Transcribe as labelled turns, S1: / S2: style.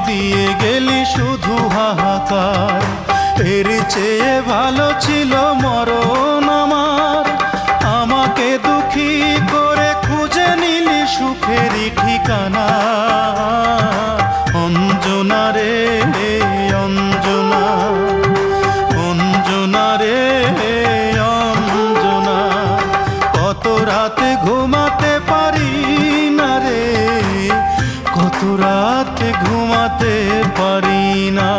S1: দিয়ে গেলি শুধু হাহাকার। এর চেয়ে ভালো ছিল মরণ আমার, আমাকে দুঃখী করে খুঁজে নিলি সুখেরই ঠিকানা। অঞ্জনা রে অঞ্জনা, অঞ্জনা রে অঞ্জনা, কত রাতে ঘুমাতে পারি না রে, কত রাতে ঘুমাতে পারি না।